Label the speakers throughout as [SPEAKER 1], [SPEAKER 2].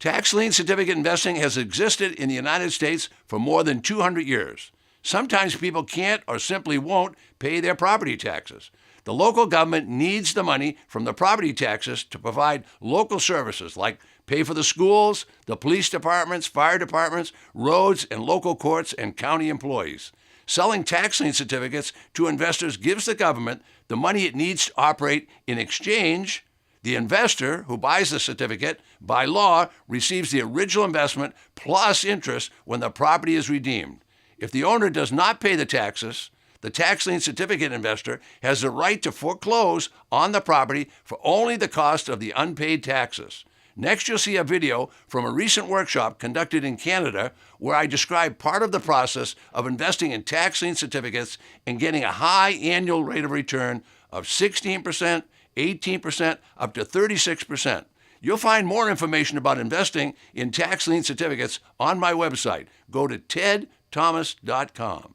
[SPEAKER 1] Tax lien certificate investing has existed in the United States for more than 200 years. Sometimes people can't or simply won't pay their property taxes. The local government needs the money from the property taxes to provide local services like pay for the schools, the police departments, fire departments, roads, and local courts and county employees. Selling tax lien certificates to investors gives the government the money it needs to operate. In exchange, the investor who buys the certificate, by law, receives the original investment plus interest when the property is redeemed. If the owner does not pay the taxes, the tax lien certificate investor has the right to foreclose on the property for only the cost of the unpaid taxes. Next, you'll see a video from a recent workshop conducted in Canada where I describe part of the process of investing in tax lien certificates and getting a high annual rate of return of 16%, 18%, up to 36%. You'll find more information about investing in tax lien certificates on my website. Go to Ted.Thomas.com.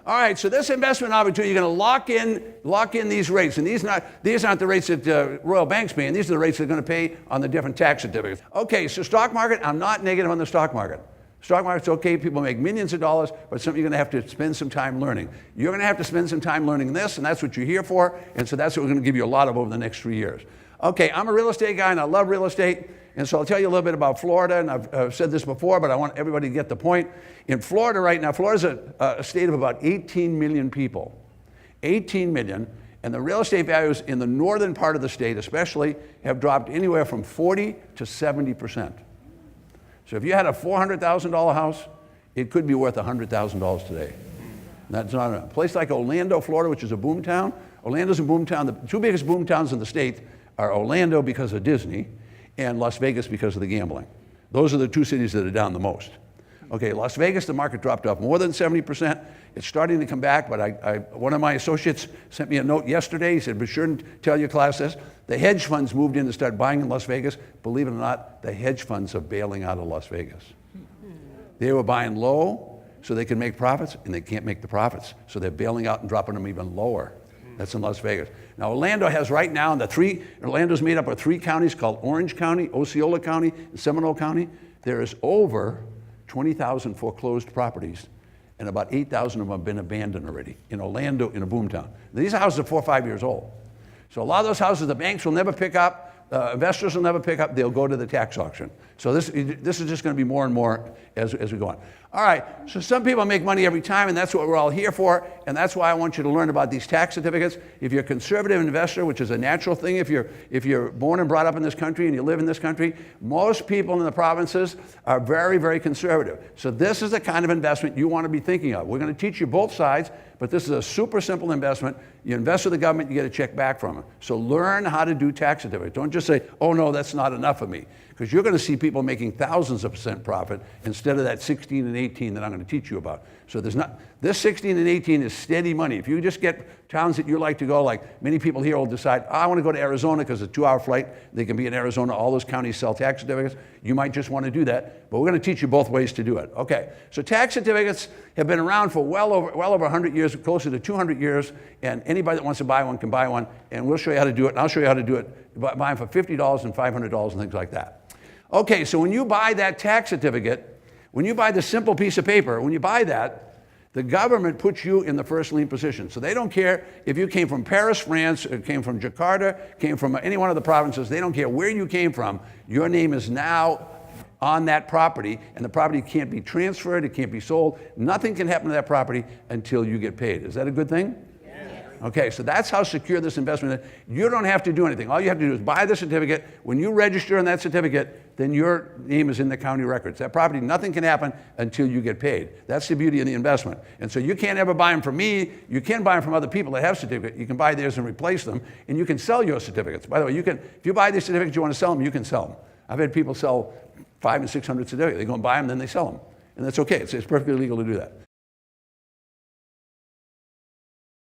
[SPEAKER 1] All right, so this investment opportunity, you're going to lock in these rates, and these aren't the rates that Royal Bank's paying. These are the rates they're going to pay on the different tax certificates. Okay, so stock market, I'm not negative on the stock market. Stock market's okay, people make millions of dollars, but something you're going to have to spend some time learning. You're going to have to spend some time learning this, and that's what you're here for, and so that's what we're going to give you a lot of over the next 3 years. Okay, I'm a real estate guy, and I love real estate. And so I'll tell you a little bit about Florida, and I've said this before, but I want everybody to get the point. In Florida right now, Florida's a state of about 18 million people. 18 million, and the real estate values in the northern part of the state especially have dropped anywhere from 40 to 70%. So if you had a $400,000 house, it could be worth $100,000 today. That's not a place like Orlando, Florida, which is a boom town. Orlando's a boom town. The two biggest boom towns in the state are Orlando because of Disney, and Las Vegas because of the gambling. Those are the two cities that are down the most. Okay, Las Vegas, the market dropped off more than 70%. It's starting to come back, but one of my associates sent me a note yesterday. He said, be sure and tell your class this. The hedge funds moved in to start buying in Las Vegas. Believe it or not, the hedge funds are bailing out of Las Vegas. They were buying low so they can make profits, and they can't make the profits. So they're bailing out and dropping them even lower. That's in Las Vegas. Now, Orlando has right now, Orlando's made up of 3 counties called Orange County, Osceola County, and Seminole County. There is over 20,000 foreclosed properties, and about 8,000 of them have been abandoned already in Orlando, in a boomtown. These houses are 4 or 5 years old. So a lot of those houses, the banks will never pick up, investors will never pick up, they'll go to the tax auction. So this is just going to be more and more as we go on. All right, so some people make money every time, and that's what we're all here for, and that's why I want you to learn about these tax certificates. If you're a conservative investor, which is a natural thing if you're born and brought up in this country and you live in this country, most people in the provinces are very, very conservative. So this is the kind of investment you want to be thinking of. We're going to teach you both sides, but this is a super simple investment. You invest with the government, you get a check back from it. So learn how to do tax certificates. Don't just say, oh no, that's not enough for me. Because you're going to see people making thousands of % profit instead of that 16 and 18 that I'm going to teach you about. So this 16 and 18 is steady money. If you just get towns that you like to go, like many people here will decide, oh, I want to go to Arizona because it's a 2-hour flight. They can be in Arizona. All those counties sell tax certificates. You might just want to do that, but we're going to teach you both ways to do it. Okay, so tax certificates have been around for well over 100 years, closer to 200 years, and anybody that wants to buy one can buy one, and we'll show you how to do it, and I'll show you how to do it, buy them for $50 and $500 and things like that. Okay, so when you buy that tax certificate, when you buy the simple piece of paper, when you buy that, the government puts you in the first lien position. So they don't care if you came from Paris, France, or came from Jakarta, came from any one of the provinces. They don't care where you came from. Your name is now on that property, and the property can't be transferred, it can't be sold. Nothing can happen to that property until you get paid. Is that a good thing? Okay, so that's how secure this investment is. You don't have to do anything. All you have to do is buy the certificate. When you register on that certificate, then your name is in the county records. That property, nothing can happen until you get paid. That's the beauty of the investment. And so you can't ever buy them from me. You can buy them from other people that have certificates. You can buy theirs and replace them, and you can sell your certificates. By the way, if you buy these certificates, you want to sell them, you can sell them. I've had people sell 500 and 600 certificates. They go and buy them, then they sell them. And that's okay. It's perfectly legal to do that.